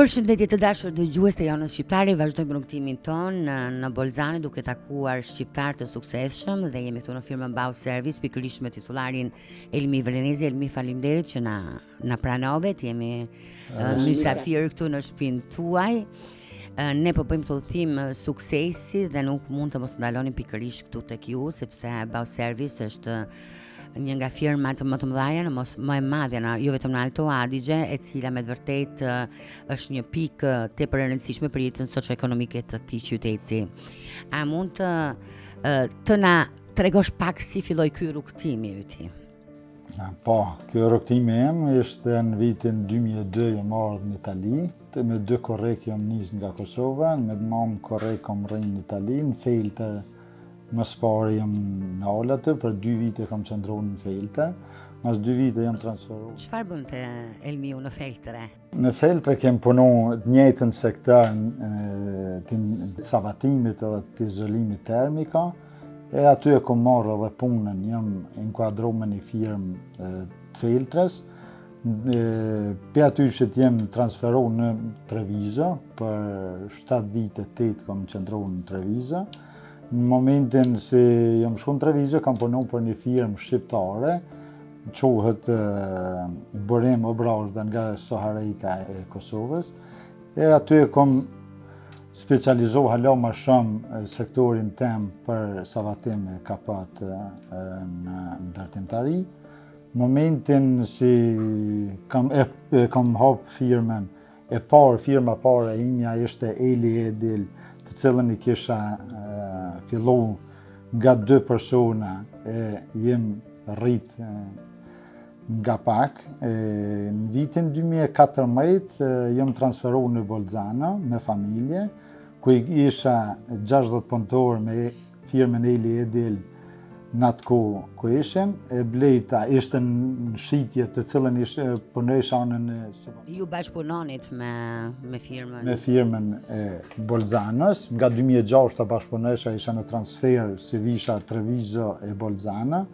Përshëndetje të dashur dëgjues të Jonës Shqiptare, vazhdojmë rrugtimin ton në Bolzane duke takuar shqiptar të suksesshëm dhe jemi këtu në firmën Bau Service pikërisht me titularin Elmi Vrenezi. Elmi, faleminderit që na pranove, jemi mysafir këtu në shtëpinë tuaj. Ne po bëjmë të udhëtim suksesi dhe nuk mund të mos ndalonim pikërisht këtu tek ju, sepse Bau Service është një nga firmat më të mëdha, më e madhe jo vetëm në Alto Adige, e cila me të vërtetë është një pikë tepër e rëndësishme për jetën socio-ekonomike të këtij qyteti. A mund të na tregosh pak si filloi ky rrugtimi yti? Po, ky rrugtimi im ishte në vitin 2002 jam ardhur në Itali, me 2 korrek jam nisë nga Kosova, me mam korrek kam rrinë në Itali, në Feltër. Më spari jam në Ola aty, për 2 vite kam qëndruar në Feltër. Mas 2 vite jam transferuar. Çfarë bënte Elmiu në Feltër? Në Feltër kem punuar të njëjtën sektor të savatimit edhe të izolimit termika. E aty e kam marrë edhe punën, jam inkuadruar në një firmë të Feltrës. Për aty që jem transferuar në Treviso, për 7 vite 8 kam qëndruar në Treviso. Në momentin se jam shku në Treviso, kam punuar për një firmë shqiptare, quhet Burim Obrazda nga Soharejka e Kosovës. E aty kam specializohu hala më shumë sektorin tem për savatim e kapat në ndërtimtari. Në momentin se kam hap firmën e parë, firma parë e imja ishte Eli Edil, të cilën I kisha fillu nga 2 persona e jem rrit nga pak. Në vitin 2014 jem transferu në Bolzano me familje, ku isha 60 punëtor me firmën Eli Edil në atë ku ishim. Blejta ishte në shitje të cilën punojsha në... Ju bashkëpunonit me firmën? Me firmën e Bolzanos. Nga 2006 të bashkëpunojsha isha në transfer si visha Treviso e Bolzano.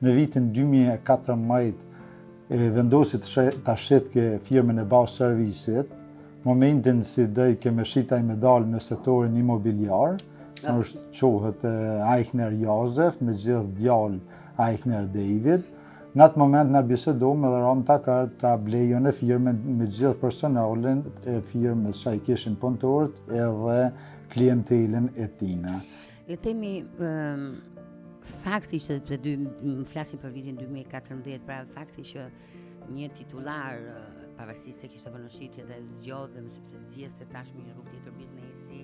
Në vitin 2014 vendosit të shetke firmën e Bau Servicit. Momentin si dhe keme shitaj me dalë në sektorin imobiliar. është qohet Eichner Josef me gjithë djallë Eichner David. Në atë moment në bisedojmë edhe ram ta blejon e firme me gjithë personalin e firmës që I kishin punëtorët edhe klientelin e tina. Le themi fakti që flasim për vitin 2014, pra fakti që një titular pavarësisht se kishte vënë në shitje dhe zgjodhem sepse zgjedhte tashmë një rrugë tjetër biznesi,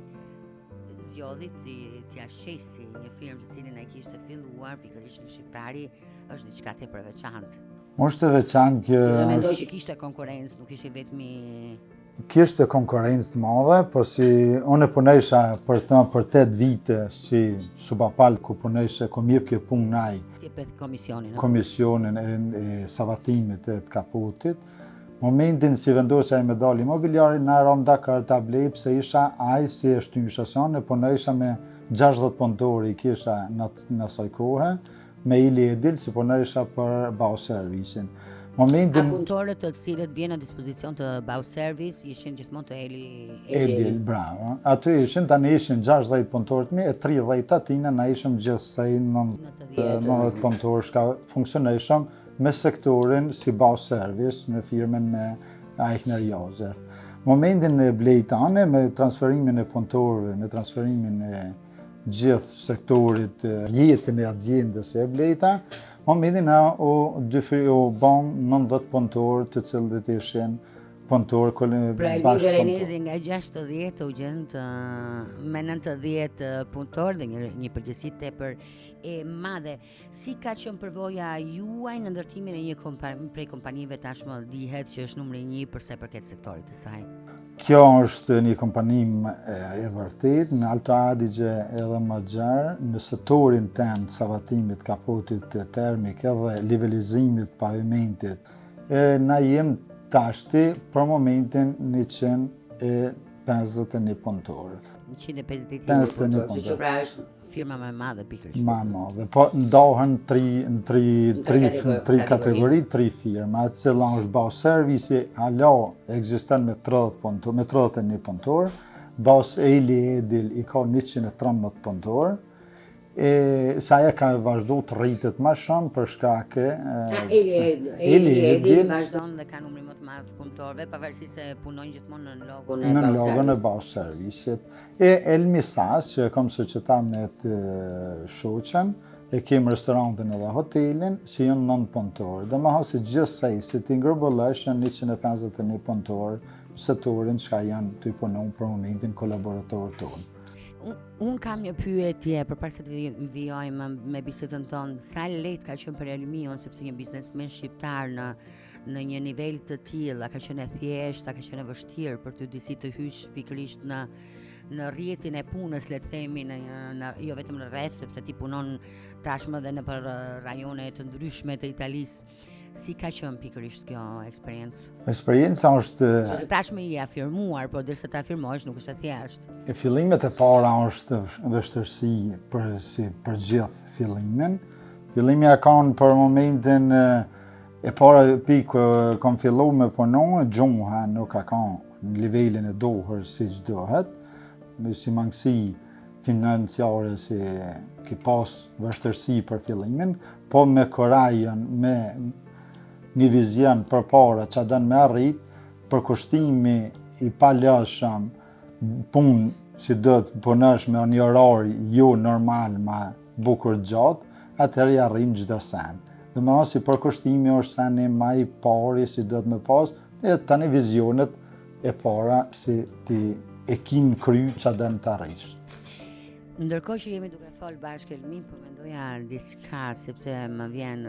zgjodhi t'ja shesi një firmë të cilin ai kishte filluar pikërisht në shqiptari, është diçka tepër veçantë. Është veçantë që... Mendoj që kishte konkurrencë, nuk ishte vetëm Kishte konkurrencë të madhe, po si unë punojsha për 8 vite si subapal ku punojsha kom jep kjo punë naj. Komisionin e savatimit e të kaputit. Momentin si vendosja me dalë imobiliari, në ram dakar ta blej pse isha aj si e shtysha sonë, punojsha me 60 punëtori kisha në asaj kohe, me Eli Edil si punojsha për Bau Servicin. A punëtorët të cilët vjen në dispozicion të Bau Service ishin gjithmonë të Eli Edil, bravo. Aty ishin, tani ishin 60 punëtorët mi, e 30 atina na ishim gjithsej 90 punëtorë shka funksioneshëm me sektorin si Bau Service në firmen me Eichner Josef. Momentin e blejtane me transferimin e punëtorëve, me transferimin e gjithë sektorit jetën e aziendës e blejta, momentin u ban 90 punëtorë të cilët ishin punëtorë pra Elmi Vrenezi nga 60 u gjend me 90 punëtorë dhe një përgjegjësi tepër e madhe. Si ka qenë përvoja juaj në ndërtimin e një prej kompanive tashmë dihet që është numri 1 për sa I përket sektorit të saj? Kjo është një kompani e vërtet në Alto Adige edhe më gjerë, në sektorin tem të savatimit kapotit termik edhe nivelizimit pavimentit. Na jem tashti për momentin 151 punëtorë. 151 51 punëtor, që pra është firma më e madhe pikërisht. Ma madhe, po ndohen tri kategori, 3 firma, e cila është Baus Servisi, hala ekziston me 30 punëtor, me 31 punëtor, Baus Eli Edil i ka 113 punëtor, e sa ajo ka vazhdu të rritet më shumë për shkak e Eli Edil vazhdon dhe ka numrin më të madh punëtorëve, pavarësisht se punojnë gjithmonë në logon e Baus Servisit. E Elmi Sas, që kam società me të shoqen, e kem restorantin edhe hotelin, si janë 9 punëtorë. Dhe më hasi gjithsej, si ti ngërbëllësh janë 151 punëtorë setorin që janë të i punon për momentin kolaboratorë tonë. Unë kam një pyetje përpara se të vijojmë me bisedën tonë, sa lehtë ka qenë për Elmiun, sepse një biznesmen shqiptar në një nivel të tillë, a ka qenë e thjeshtë, a ka qenë e vështirë për ty disi të hysh pikërisht në rrjetin e punës, le të themi, jo vetëm në rreth, sepse ti punon tashmë edhe nëpër rajone të ndryshme të Italisë. Si ka qenë pikërisht kjo eksperiencë? Eksperienca është... Tashmë i afirmuar, po derisa ta afirmosh nuk është e thjeshtë. Fillimet e para është vështirësi për gjithë fillimin. Fillimi ka qenë për momentin e para pikë kam fillu me punu, gjuha nuk ka qenë në nivelin e duhur siç duhet, me si mangësi financiare si ki pas vështirësi për fillimin, po me korajën, me një vizion për para që dënë me arrit, për kushtimi i palëshëm, punë si do të punësh me një orar jo normal ma bukur gjatë, atëherë i arrim çdo sen. Dhe më si për kushtimi është seni ma i pari si do të me pas, e tani vizionet e para si ti e kin kry që dënë të arrish. Ndërkohë që jemi duke folë bashkë Elmi, po mendoja diçka, sepse më vjen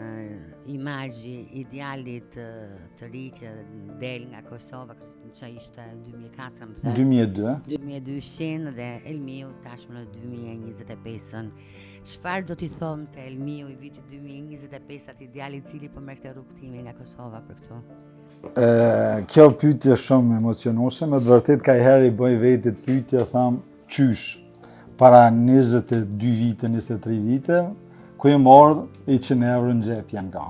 imazhi idealit të ri që del nga Kosova, që ishte 2004, 2002 dhe Elmiu tashmë në 2025-ën. Çfarë do t'i thonë të Elmiu i vitit 2025 atë idealit i cili po merr këtë rrugtime nga Kosova për këtu? Kjo pyetje shumë emocionuese, me të vërtet ka herë i bëj vetit pyetje, tham qysh. Para 22 vite, 23 vite, ku e marrë 100 euro në gjep janë ka.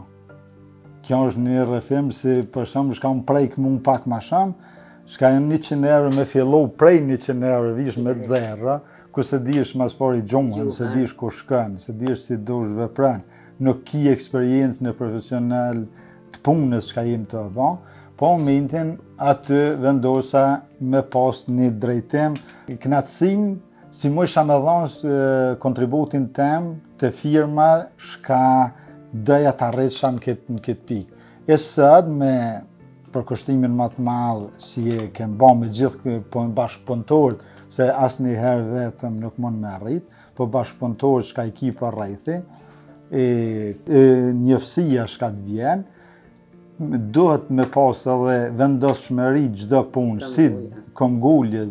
Kjo është një rrëfim si për shumë shka më prejkë mund pak ma shumë, shka janë 100 euro me fillu prej 100 euro vish me zerra, ku se dish mas pari gjumën, se dish ku shkën, se dish si dush vepran, nuk ki eksperiencë në profesional të punës shka jem të ba, po momentin aty vendosa me pas një drejtim, knatësin, si mu isha me dhanë kontributin tem të firma shka dëja të arreqa në këtë pikë. E sëd me përkushtimin më të malë si e kem ba me gjithë bashkëpunëtorët, se asë një herë vetëm nuk mund me arrit, po bashkëpunëtorët shka i ki për rejthi, njëfësia shka të vjenë, duhet me pas edhe vendoshmëri çdo punë, si kongullje,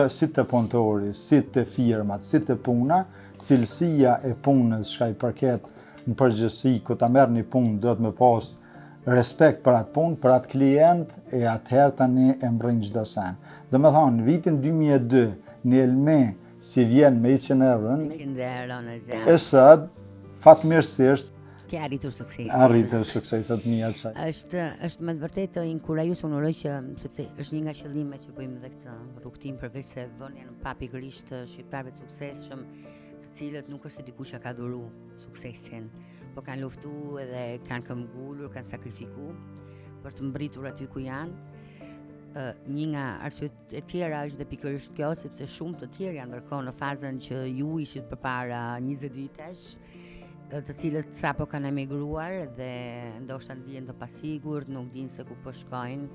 si të punëtori, si të firmat, si të puna, cilësia e punës shka i përket në përgjithësi, ku ta merr një punë, duhet me pas respekt për atë punë, për atë klient, e atëherë tani e mbrin çdo sen. Do me thonë, në vitin 2002, në Elmi, si vjen me 100 euro, e sëd, fatmirësisht, ke arritur suksesin. Arritur sukseset mia çaj. Është me të vërtetë të inkurajues unë uroj që sepse është një nga qëllimet që bëjmë edhe këtë rrugtim përveç se vënien pa pikërisht shqiptarëve të suksesshëm, të cilët nuk është se dikush ka dhuru suksesin, po kanë luftuar edhe kanë këmbgulur, kanë sakrifikuar për të mbritur aty ku janë. Një nga arsyet e tjera është dhe pikërisht kjo, sepse shumë të tjerë janë ndërkohë në fazën që ju ishit përpara 20 vitesh, të cilët sapo kanë emigruar dhe ndoshta ndihen të pasigurt, nuk dinë se ku po shkojnë,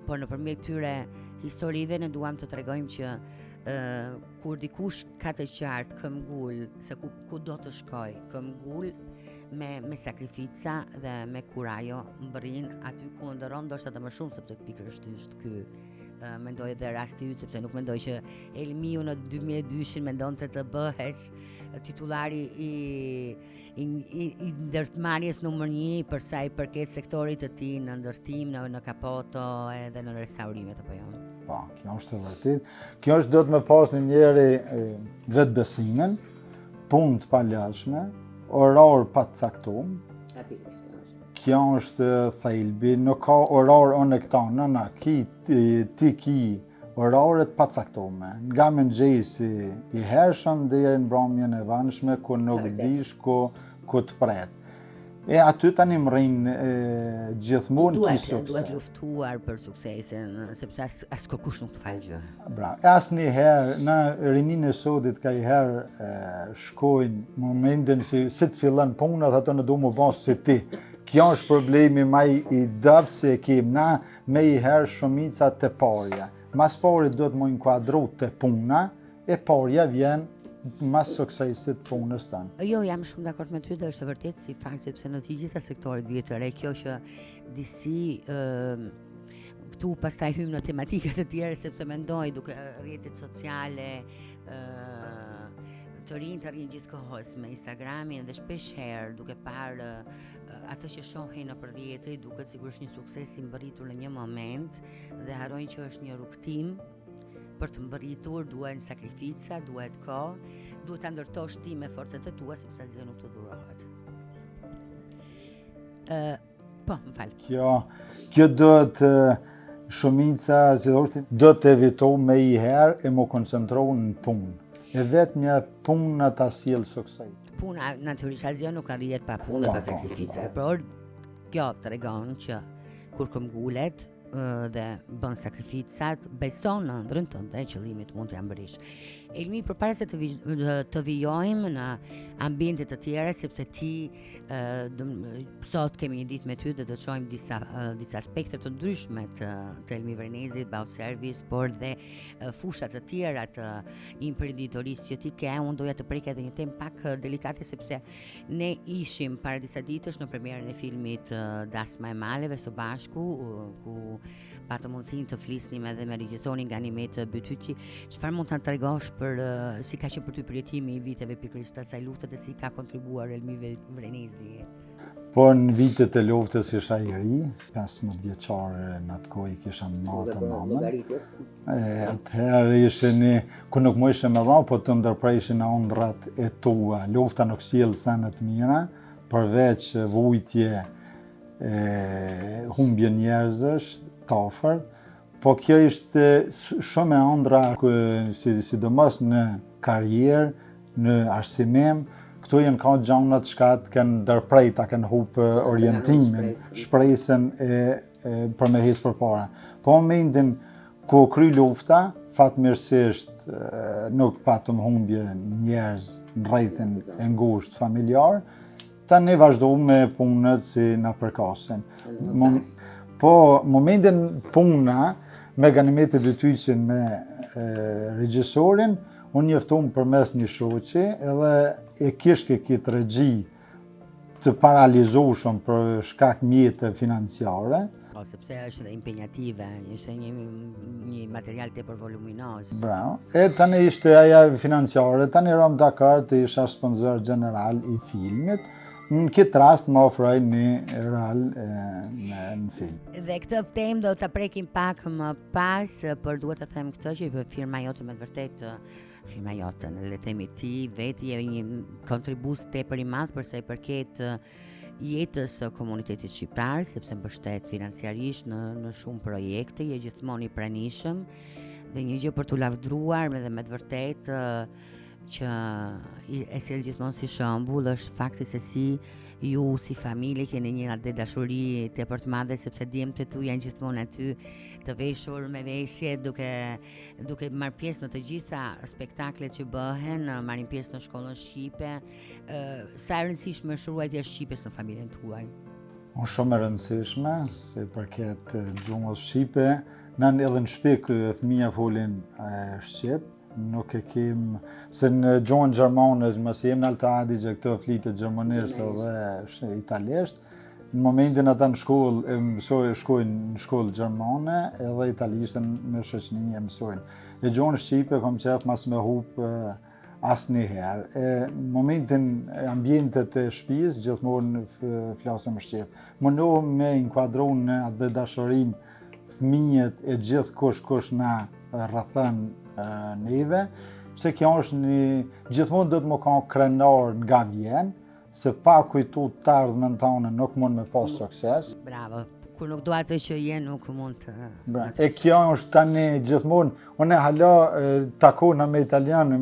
por nëpërmjet këtyre historive ne duam të tregojmë që kur dikush ka të qartë këmbgul se ku do të shkojë, këmbgul me sakrifica dhe me kurajo mbërrin aty ku ndëron ndoshta të më shumë, sepse pikërisht është ky mendoj edhe rasti yt, sepse nuk mendoj që Elmiu në 2002 mendonte të bëhesh titullari i ndërmarrjes numër 1 për sa i përket sektorit të tij në ndërtim, në kapoto edhe në restaurimet apo jo. Po, kjo është e vërtet. Kjo është do të me pas një njeri vetbesimin, punë të palashme, orar pa të caktuar. Kjo është thelbi, nuk ka orar unë këta, nëna, ti ki oraret pa caktume. Nga mëngjesi i hershëm deri në mbrëmjen e vanshme, ku nuk dish ku të pret. E aty tani më rrinë gjithmonë ki sukses. Duhet luftuar për suksesin, sepse as kërkush nuk të falë gjë. Bra, asnjëherë, në rinin e sotit ka i herë shkojnë momentin si të fillon puna, ato në du më bas si ti. Kjo është problemi maj i dëpë se kem na me i herë shumica të parja. Mas parit do të më inkuadru të puna, e parja vjen mas suksesit punës tanë. Jo, jam shumë dakord me ty dhe është e vërtet si fakt, sepse në të gjitha sektorit vjetëre, kjo që disi këtu pastaj hymë në tematikat e tjera, sepse mendoj duke rrjetet sociale, të rinj të rrinë gjithkohës me Instagramin dhe shpesh herë duke parë ato që shohin nëpër rrjete, duket sigurisht një sukses i mbërritur në një moment dhe harrojnë që është një rrugtim. Për të mbërritur duhen sakrifica, duhet kohë, duhet ta ndërtosh ti me forcat e tua sepse asgjë nuk të dhurohet. Po, më fal. Kjo do të shumica, si thoshti, do të evitoj me i herë e më koncentrohu në punë. E vetmja puna ta sjell sukses. Puna natyrisht asgjë nuk arrihet pa punë dhe pa sakrifica, por kjo tregon që kur këmbgulet dhe bën sakrificat, beson në ëndrrën tënde, qëllimit mund t'ja mbërish. Elmi, përpara se të vijojmë në ambiente të tjera, sepse ti sot kemi një ditë me ty dhe do të shohim disa aspekte të ndryshme të Elmi Vrenezit, Bau Service, por dhe fushat të tjera të imprenditorisë që ti ke. Unë doja të prek edhe një temë pak delikate, sepse ne ishim para disa ditësh në premierën e filmit Dasma e Maleve së bashku, ku patëm mundësinë të flisnim edhe me regjisorin nga Nimet Bytyçi. Çfarë mund ta tregosh për si ka qenë për ty përjetimi i viteve pikërisht të asaj lufte dhe si ka kontribuar Elmi Vrenezi? Po në vitet e luftës isha i ri, 15 vjeçare në atë kohë kisha natë mamën. Atëherë ishte ku nuk më ishte me dha, po të ndërpreshin ëndrat e tua. Lufta nuk sjell sene të mira, përveç vujtje, humbje njerëzësh, tafër, po kjo ishte shumë e ëndra, sidomos në karrierë, në arsimim. Këtu janë ka gjanat që të kanë ndërprej, ta kanë hupë orientimin, shpresën për me hisë përpara. Po momentin ku kry lufta, fatmirësisht nuk patëm humbje njerëz në rrethin e ngushtë familjar, tani vazhdo me punët si na përkasin. Po momentin puna me Ganimet Bytyçin me regjisorin, unë njoftuam përmes një shoqi edhe e kishte këtë regji të paralizueshëm për shkak mjete financiare. Sepse është dhe impenjative, ishte një material tepër voluminoz. Bravo. E tani ishte aja financiare, tani ram dakar të isha sponsor general i filmit. Në këtë rast më ofroj një rol në film. Dhe këtë temë do të prekim pak më pas, por duhet të them këtë që firma jote me të vërtet, firma jote, në le themi ti, veti e një kontribus tepër i madh për sa i përket jetës së komunitetit shqiptar, sepse mbështet financiarisht në shumë projekte, je gjithmonë i pranishëm dhe një gjë për t'u lavdruar dhe me të vërtet që e sjell gjithmonë si shembull është fakti se si ju si familje keni një atë dashuri tepër të madhe, sepse djemtë tu janë gjithmonë aty të veshur me veshje, duke marrë pjesë në të gjitha spektaklet që bëhen, marrin pjesë në shkollën shqipe. Sa e rëndësishme është ruajtja e shqipes në familjen tuaj? Është shumë e rëndësishme, se përket gjuhës shqipe, në edhe në shtëpi fëmija folin shqip. Nuk e kem, se në gjuhën gjermane, mëse jem në Alto Adige, këto flitet gjermanisht dhe italisht. Në momentin ata në shkollë, shkojnë në shkollë gjermane, edhe italishtën me shoqëni e mësojnë. E gjuhën shqipe, kom qef mas me hup asnjëherë. Në momentin ambientet e shtëpisë, gjithmonë flasëm shqip. Mundohem me inkuadru në atë dashurin fëmijët e gjithë kush na rrethon neve, pse kjo është gjithmonë do të më kanë krenar nga vjen, se pa kujtu të ardhmen tonë nuk mund me pas sukses. Bravo. Kur nuk dua të që je nuk mund të... E kjo është tani gjithmonë, unë hala takona me italianë,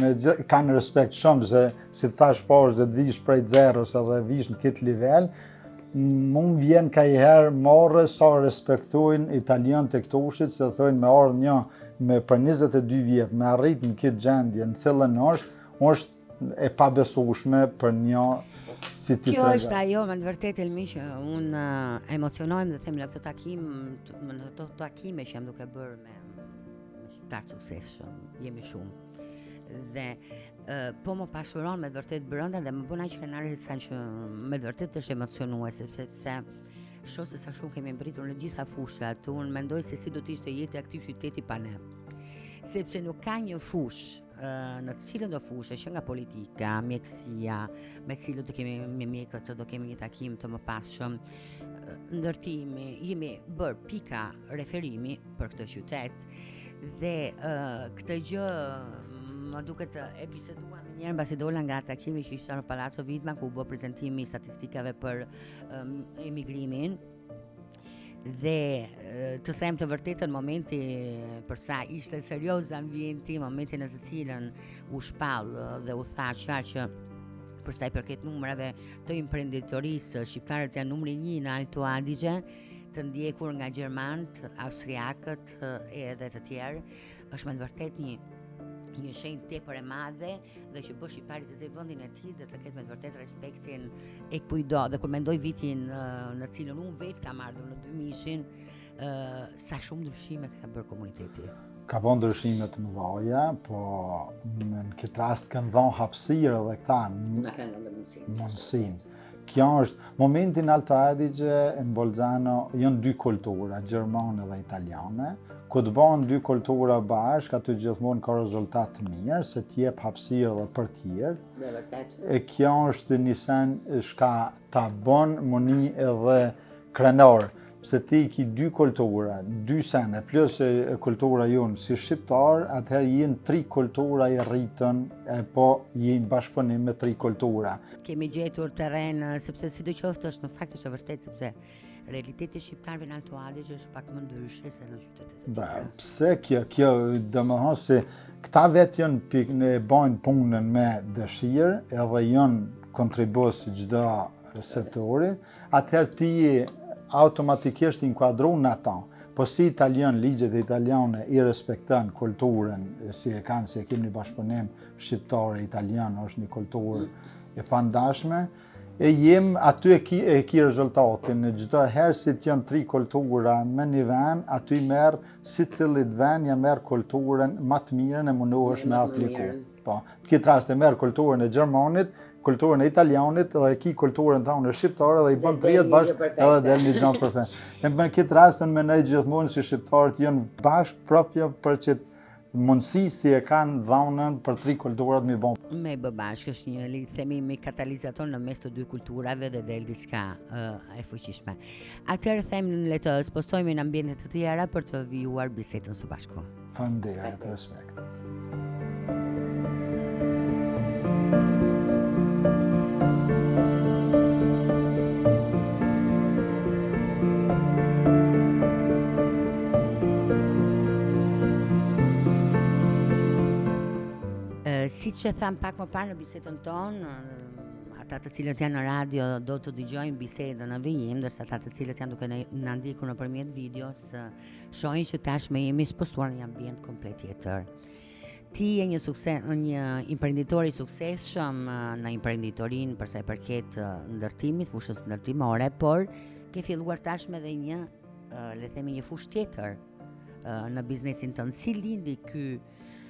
kanë respekt shumë, se si thash poshtë dhe të vish prej zeros edhe vish në këtë nivel, mund vjen ka i herë marrë sa respektojnë italian të këtushit, se thojnë me ardhë një me për 22 vjetë, me arrit në këtë gjendje, në cilën është e pabesueshme për një si ti Kjo është ajo, me të vërtetë Elmi, që unë emocionojmë dhe them në këto takime që jam duke bërë me shqiptarë suksesshëm, jemi shumë. Dhe po më pasuron me të vërtetë brenda dhe më bën aq krenare sa që me të vërtetë është emocionuese, sepse shoh se sa shumë kemi mbritur në gjitha fushat. Unë mendoj se si do të ishte jeta e këtij qyteti pa ne. Sepse nuk ka një fushë në të cilën do fushë që nga politika, mjekësia, me cilën do kemi me mjekët, do kemi një takim të mëpasshëm, ndërtimi, jemi bërë pika referimi për këtë qytet dhe këtë gjë më duket e biseduam një herë mbasi dola nga takimi që ishte në Palazzo Vidma ku u bë prezantimi i statistikave për emigrimin. Dhe të them të vërtetën, momenti përsa ishte serioz ambienti, momentin në të cilën u shpall dhe u tha qartë që përsa i përket numrave të imprenditorisë, shqiptarët janë numri 1 në Alto Adige, të ndjekur nga gjermanët, austriakët edhe të tjerë, është me të vërtet një shenjë tepër e madhe dhe që bësh shqiptarit të zej vendin e tij dhe të ketë me të vërtet respektin e kujdo. Dhe kur mendoj vitin në cilën unë vetë kam ardhur në 2000-shin, sa shumë ndryshime ka bërë komuniteti. Ka bërë ndryshime të mëdha, po në këtë rast kanë dhënë hapësirë dhe këta mundësinë. Kjo është momenti në Alto Adige e në Bolzano janë dy kultura, gjermane dhe italiane. Ku të bëhen dy kultura bashkë, aty gjithmonë ka rezultat të mirë, se t'jep hapësirë dhe për tjerë. E kjo është një sen shka ta bën muni edhe krenar, se ti ki dy kultura, dy sene, plus kultura jonë si shqiptar, atëherë jenë 3 kultura i rritën, po jenë bashkëpunim me 3 kultura. Kemi gjetur terren, sepse sidoqoftë është në fakt është e vërtetë, sepse realiteti shqiptarëve në Alto Adige është pak më ndryshe se në qytetet e tjera. Pse kjo domethënë se këta vetë janë bajnë punën me dëshirë, edhe janë kontribues çdo sektori, atëherë ti automatikisht inkuadron në ata. Po si italian, ligjet italiane i respekton kulturën, si e kanë, si e kemi një bashkëpunim shqiptare-italian, është një kulturë e pandashme, e jem aty e ki rezultatin. Në çdo herë si të janë 3 kultura me një vend, aty merr si cilit vend ja merr kulturën më të mirën e mundohesh me apliku. Po, në këtë rast e merr kulturën e gjermanit, kulturën e italianit dhe e ki kulturën tonë shqiptare dhe i bën 30 bashkë edhe del një gjë perfekt. Në këtë rast unë mendoj gjithmonë si shqiptarët janë bashkë proprio për që mundësi si e kanë dhënën për 3 kulturat mi bën. Me bë bashkë është një themi me katalizator në mes të 2 kulturave dhe del diçka e fuqishme. Atëherë them le të spostojmë në ambiente të tjera për të vijuar bisedën së bashku. Faleminderit, respekt. Si që tham pak më parë në bisedën tonë, ata të cilët janë në radio do të dëgjojnë bisedën në vijim, ndërsa ata të cilët janë duke na ndjekur nëpërmjet videos, shohin që tashmë jemi spostuar në një ambient komplet tjetër. Ti je një imprenditor i suksesshëm në imprenditorinë për sa i përket ndërtimit, fushës ndërtimore, por ke filluar tashmë edhe le themi një fushë tjetër në biznesin tënd. Si lindi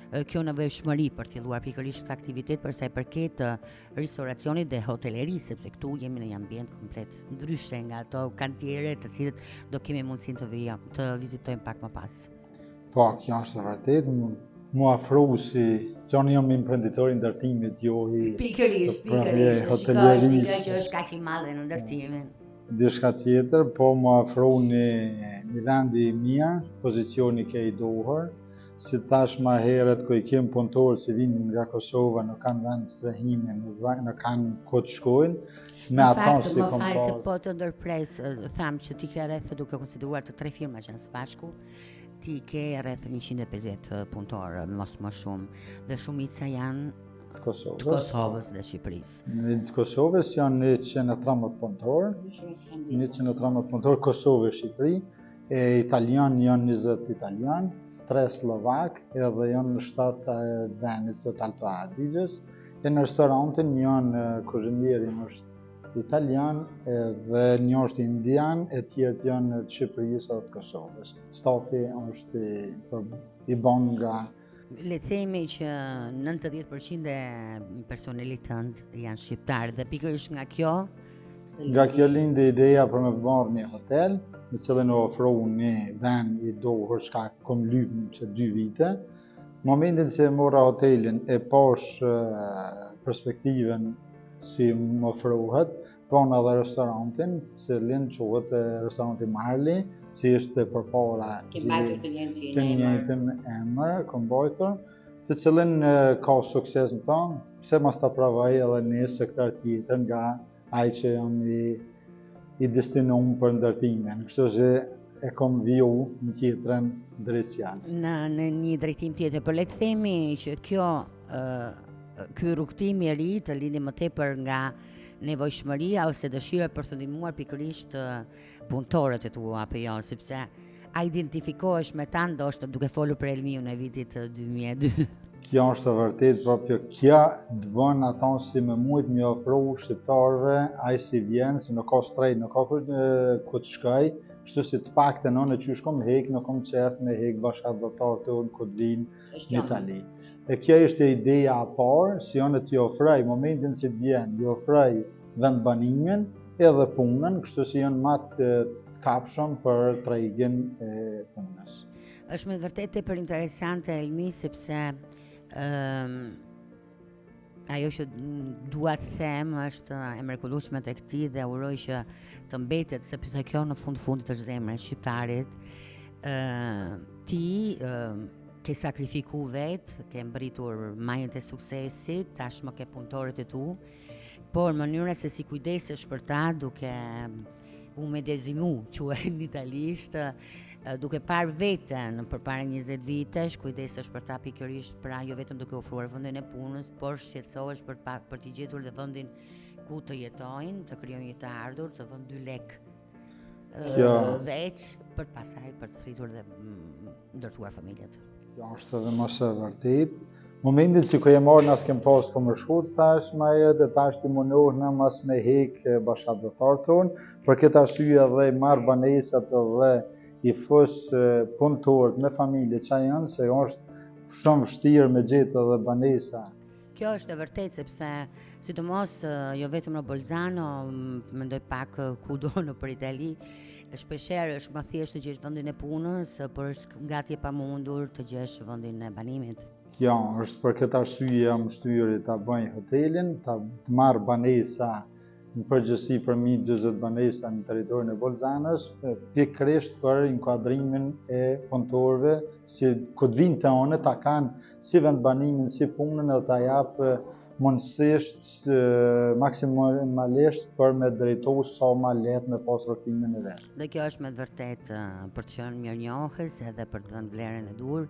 kjo nevojshmëri për filluar pikërisht këtë aktivitet për sa i përket ristoracionit dhe hotelerisë, sepse këtu jemi në një ambient komplet ndryshe nga ato kantiere të cilët do kemi mundësinë të vizitojmë pak më pas. Po, kjo është e vërtetë. Mu afru si qënë jam imprenditor i ndërtimit, jo i pikërisht, hotelerisë që është kaq i madhe në ndërtimin. diçka tjetër, po më ofru një vend i mirë, pozicioni ke i duhur. Si thash ma herët, ku I kem punëtorë që vinë nga Kosova, nuk kanë vend strehime, nuk kanë ku të shkojnë. Me ata si më kom falë se pas. po të ndërpres, tham që ti ke rreth duke konsideruar të 3 firma që janë së bashku, ti ke rreth 150 punëtorë, mos më shumë, dhe shumica janë Kosovës. të Kosovës dhe Shqipërisë. Në Kosovës janë 113 punëtorë, 113 punëtorë Kosovë e Shqipëri, e italian janë 20 italian, 3 slovak, edhe janë 7 venit total të Adigjes. E në restorantin janë kuzhinjeri është italian, dhe një është indian, e tjerët janë të Shqipërisë dhe të Kosovës. Stafi është I bon nga Le themi që 90% e personelit tënd janë shqiptarë dhe pikërisht nga kjo lindi ideja për me marrë një hotel, në cilën u ofru një vend I duhur, çka kom lypë që 2 vite. Momentin që mora hotelin e pash perspektiven si më ofruhet, pona edhe restorantin, cilin quhet restoranti Marli, si ishte përpara të njëjtin emër, kom bajtur, të cilin ka sukses në tonë, pse mos ta provoj edhe një sektor tjetër nga ai që jam I destinuar për ndërtimin. Kështu që e kom viju në tjetrën drejtësial. Në një drejtim tjetër, por le të themi që ky rrugtim I ri të lindi më tepër nga nevojshmëria ose dëshira për të ndihmuar pikërisht punëtorët e tua apo jo, sepse a identifikohesh me ta ndoshta duke folur për Elmiun e vitit 2002. Kjo është e vërtet, proprio kjo të bën ata si me mujt me ofru shqiptarëve, ai si vjen, se nuk ka strejt, nuk ka ku të shkoj, kështu si të paktën unë që shkom hek, nuk kom qef me hek bashkëdhëtar tonë ku të vinë në Itali. E kjo ishte ideja e parë, si unë t'i ofroj momentin që të vjen, t'i ofroj vendbanimin edhe punën, kështu si janë më të kapshëm për tregjen e punës. Është me vërtet tepër interesante Elmi, sepse ajo që dua të them është e mrekullueshme tek ti dhe uroj që të mbetet, sepse kjo në fundit është zemra e shqiptarit. Ti ke sakrifiku vetë, ke mbritur majën e suksesit, tashmë ke punëtorët e tu, por mënyra se si kujdesesh për ta duke u medezimu, quhet në italisht, duke parë veten përpara 20 vitesh, kujdesesh për ta pikërisht, pra jo vetëm duke ofruar vendin e punës, por shqetësohesh për t'i gjetur dhe vendin ku të jetojnë, të krijojnë një të ardhur, të vënë 2 lekë veç për pasaj për të thritur dhe ndërtuar familjet. Kjo është edhe mos e vërtet. Momentin që ku e marrë nas kem pas ku më shkurt, thash ma herët, e tash ti mundohna mas me hek bashkëdhëtar tonë, për këtë arsye edhe marr banesat edhe I fus punëtorët me familje që janë, se është shumë vështirë me gjetë edhe banesa. Kjo është e vërtet, sepse sidomos jo vetëm në Bolzano, mendoj pak kudo nëpër Itali, shpeshherë është më thjesht të gjesh vendin e punës, por është gati e pamundur të gjesh vendin e banimit. Kjo është për këtë arsye jam shtyri ta bëj hotelin, të marr banesa në përgjithësi për 20 banesa në territorin e Bolzanës, pikërisht për inkuadrimin e punëtorëve, si ku të vinë te unë ta kanë si vendbanimin, si punën edhe ta jap mundësisht maksimalisht për me drejtu sa ma lehtë me pas rrotimin e vet. Dhe kjo është me të vërtet për të qenë mirënjohës edhe për të dhënë vlerën e dur.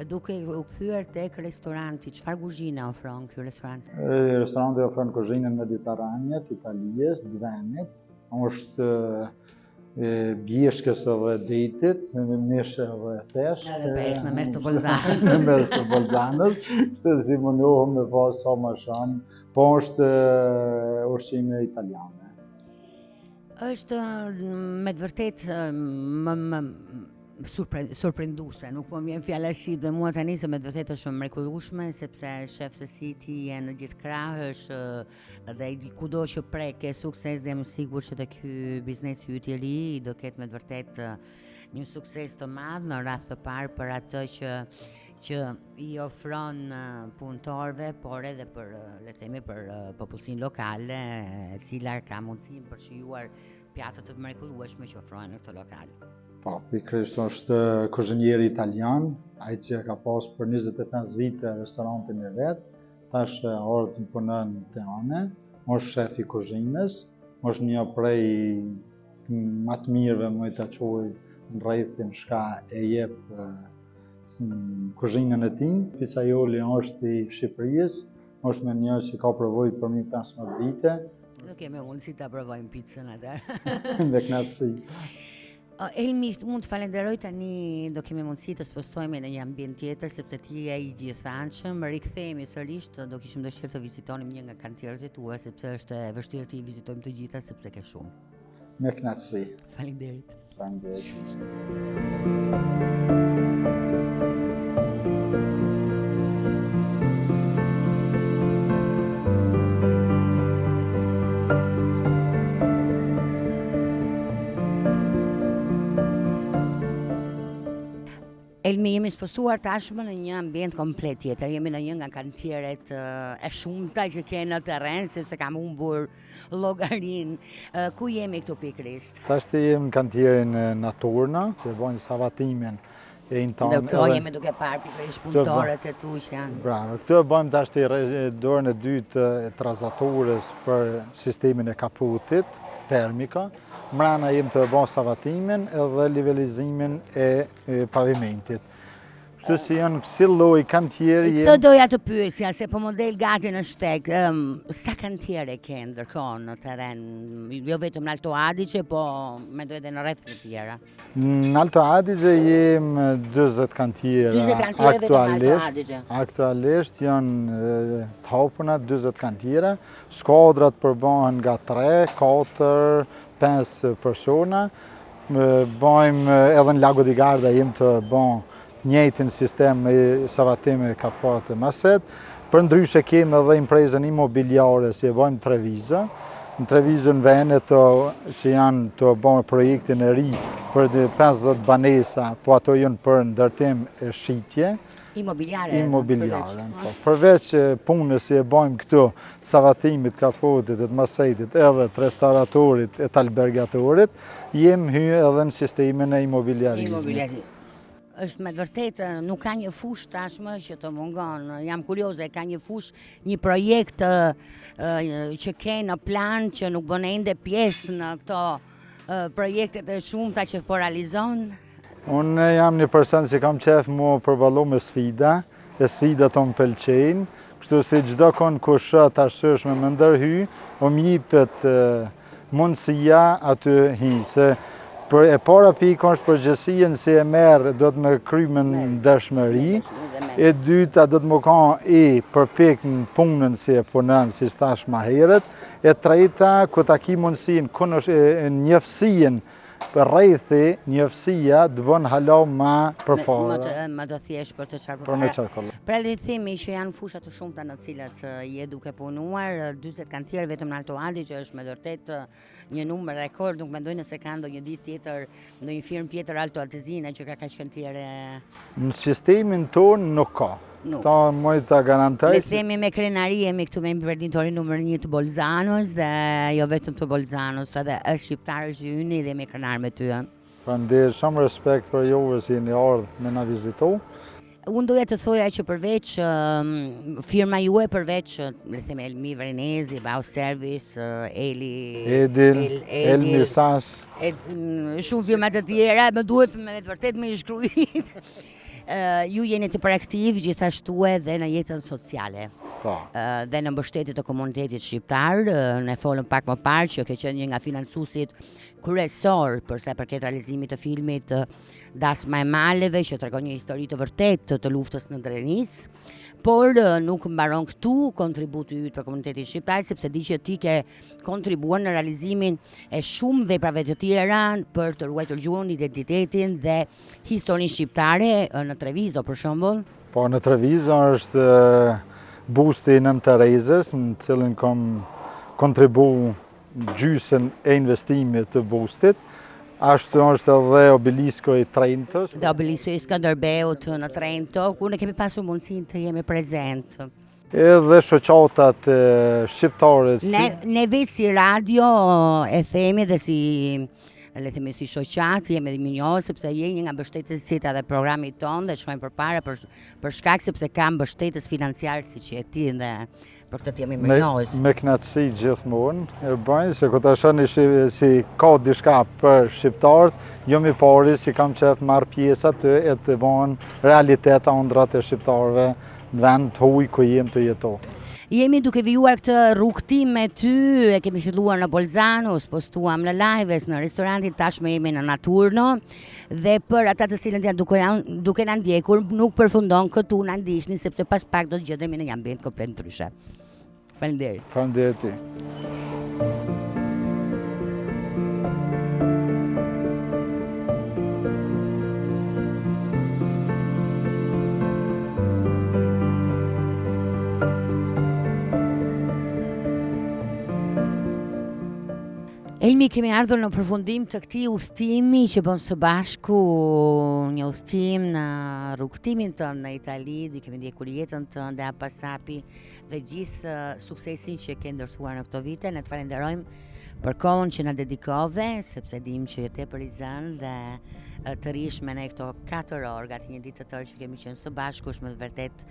Duke u kthyer tek restoranti, çfarë kuzhine ofron ky restorant? Restoranti ofron kuzhinën mediterrane të Italisë, të venit. Është bjeshkës edhe detit, mish edhe peshk. Edhe peshk në mes të Bolzanës. Në mes të Bolzanës, kështu si mundohem me pas sa më shumë, po është ushqime italiane. Është me të vërtet surprenduese, nuk më vjen fjala shqip dhe mua tani se me të vërtetë është mrekullueshme, sepse shef se si ti je në gjithë krahësh dhe kudo që prek ke sukses dhe jam sigur që te ky biznes yt I ri do ketë me të vërtetë një sukses të madh në radhë të parë për atë që I ofron punëtorëve, por edhe për le të themi për popullsinë lokale, e cila ka mundësinë për shijuar pjatë të mrekullueshme që ofrohen në këtë lokal. Po, pikërisht është kuzhinieri italian, ai që ka pas për 25 vite restorantin e vet, tash ardh punon te ane, është shef i kuzhinës, është një prej më të mirëve më ta quaj në rrethin shka e jep kuzhinën e tij. Pizzaioli është i Shqipërisë, është me një që ka provoj për 15 vite. Do kemi mundësi ta provojmë pizzën atë. Me kënaqësi. Elmi, mund të falenderoj tani, do kemi mundësi të spostohemi në një ambient tjetër sepse ti je i gjithanshëm. Rikthehemi sërish, do kishim dëshirë të vizitonim një nga kantierët e tua sepse është e vështirë të i vizitojmë të gjitha sepse ke shumë. Me kënaqësi. Faleminderit. Faleminderit. Elmi, jemi spostuar tashmë në një ambient komplet tjetër. Jemi në një nga kantieret e shumta që kanë në terren, sepse kam humbur llogarin. Ku jemi këtu pikërisht? Tash jemi në kantierin Naturna, që bojnë savatimin e intonë. Këto jemi duke parë pikërisht punëtorët e tu që janë. Bravo, këtu e bëjmë tash dorën e dytë e trazaturës për sistemin e kaputit, termika. Mrena jemi të bëjmë savatimin edhe livelizimin e pavimentit. Kështu si janë si lloj kantieri. Këtë doja të pyesja, se po model gati në shtek, sa kantiere ke ndërkohë në terren? Jo vetëm në Alto Adige, po mendoj edhe në rreth të tjera. Në Alto Adige jemi 40 kantiera. 40 kantiere vetëm në Alto Adige. Aktualisht janë të hapuna 40 kantiera. Skuadrat përbohen nga 3, 4, 5 persona. Bëjmë edhe në Lago di Garda jemi të bëjmë njëjtin sistem me savatim e kapate maset. Për ndryshe kemi edhe imprezën imobiliare si e bëjmë Trevizo. Në Trevizo në Veneto që janë të bëjmë projektin e ri për 50 banesa, po ato janë për ndërtim e shitje. Imobiliare. Përveç punës si e bëjmë këtu, savatimit, kapotit, të masetit, edhe të restauratorit, e të albergatorit, jemi hy edhe në sistemin e imobiliarizmit. Është me vërtet, nuk ka një fush tashmë që të mungon. Jam kurioze, ka një fush, një projekt që ke në plan që nuk bën ende pjesë në këto projektet e shumta që po realizon? Unë jam një person që kam qef mu përballu me sfida, e sfidat të më pëlqejnë, kështu si çdo konkursë të arsyeshme me ndërhy, o më jepet mundësia aty hi, se e para pikë është përgjegjësia si e merr do të më kry me ndershmëri, e dyta do të më kanë përpik në punën si e punon si thash më herët, e treta ku ta ki mundësinë njëftësinë për rrethi, njëftësia të bën hala më përpara. Më do thjesht për të çfarë përpara. Pra le të themi që janë fusha të shumta në të cilat je duke punuar, 40 kantier vetëm në Alto Adige, që është me vërtet një numër rekord, nuk mendoj nëse ka ndonjë ditë tjetër, ndonjë firmë tjetër alto atezine që ka kaq kantiere. Në sistemin tonë nuk ka. Ta moj ta garantoj. Le të themi me krenari jemi këtu me imprenditori numër 1 të Bolzanos dhe jo vetëm të Bolzanos, edhe është shqiptar, është yni dhe me krenar me ty. Prandaj shumë respekt për juve si jeni ardhur me na vizitu. Unë doja të thoja që përveç firma juaj, përveç le të themi Elmi Vrenezi, Bau Service, Elmi Sas, shumë firma të tjera, më duhet me vërtet me i shkruajt. Ju jeni të përaktiv gjithashtu edhe në jetën sociale dhe në mbështetje të komunitetit shqiptar. Ne folëm pak më parë që ke qenë një nga financuesit kryesor për sa i përket realizimit të filmit Das Majmaleve, që tregon një histori të vërtetë të luftës në Drenicë, por nuk mbaron këtu kontributi yt për komunitetin shqiptar, sepse di që ti ke kontribuar në realizimin e shumë veprave të tjera për të ruajtur gjuhën, identitetin dhe historinë shqiptare në Trevizo për shembull. Po në Trevizo është busti Nën Terezës, në cilën kam kontribu gjysën e investimit të bustit. Ashtu është edhe obelisko i Trentos. Dhe obelisko i Skënderbeut në Trento, ku ne kemi pasur mundësinë të jemi prezent. Edhe shoqatat shqiptare. Ne vetë si radio e themi dhe si le themi si shoqat, jemi dhe minjohë sepse je një nga mbështetësit edhe programit tonë dhe shkojmë përpara për shkak sepse ka mbështetës financiar si që e ti dhe për këtë jemi minjohës. Me knatësi gjithmonë e bëjnë, se këtë shani si ka diçka për shqiptarët, jo mi pari si kam qef marrë pjesë aty e të bëjnë realiteta ëndrat e shqiptarëve në vend të huj ku jem të jeto. Jemi duke vijuar këtë rrugtim me ty, e kemi filluar në Bolzano, postuam në lives, në restorantin, tashmë jemi në Naturno, dhe për ata të cilët janë duke na ndjekur, nuk përfundon këtu na ndiqni sepse pas pak do të gjendemi në një ambient komplet ndryshe. Faleminderit. Faleminderit ti. Elmi, kemi ardhur në përfundim të këtij udhëtimi që bëm së bashku, një udhëtim në rrugtimin tënd në Itali, dhe kemi ndjekur jetën tënde, apasapi dhe gjithë suksesin që ke ndërtuar në këto vite. Ne të falenderojmë për kohën që na dedikove, sepse dim që je tepër i zënë dhe të rish me ne këto 4 orë gati një ditë të tërë që kemi qenë së bashku, është me vërtet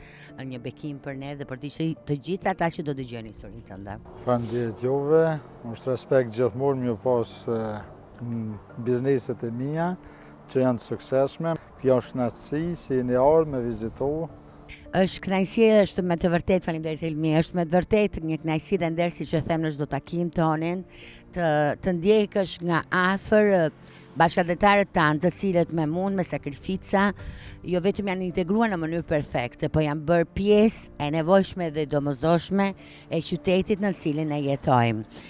një bekim për ne dhe për të gjithë ata që do dëgjojnë historinë tënde. Faleminderit juve, është respekt gjithmonë më pas bizneset e mia që janë të suksesshme. Kjo është kënaqësi si një orë me vizitu. Është kënaqësi, është me të vërtetë, faleminderit Elmi, është me të vërtetë një kënaqësi dhe nder siç e them në çdo takim tonin, të ndjekësh nga afër bashkëdhetarët tanë, të cilët me mund, me sakrifica, jo vetëm janë integruar në mënyrë perfekte, po janë bërë pjesë e nevojshme dhe domosdoshme e qytetit në cilin ne jetojmë.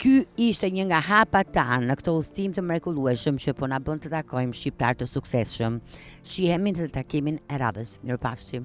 Ky ishte një nga hapat tanë në këtë udhëtim të mrekullueshëm që po na bën të takojmë shqiptar të suksesshëm. Shihemi në takimin e radhës. Mirupafshim.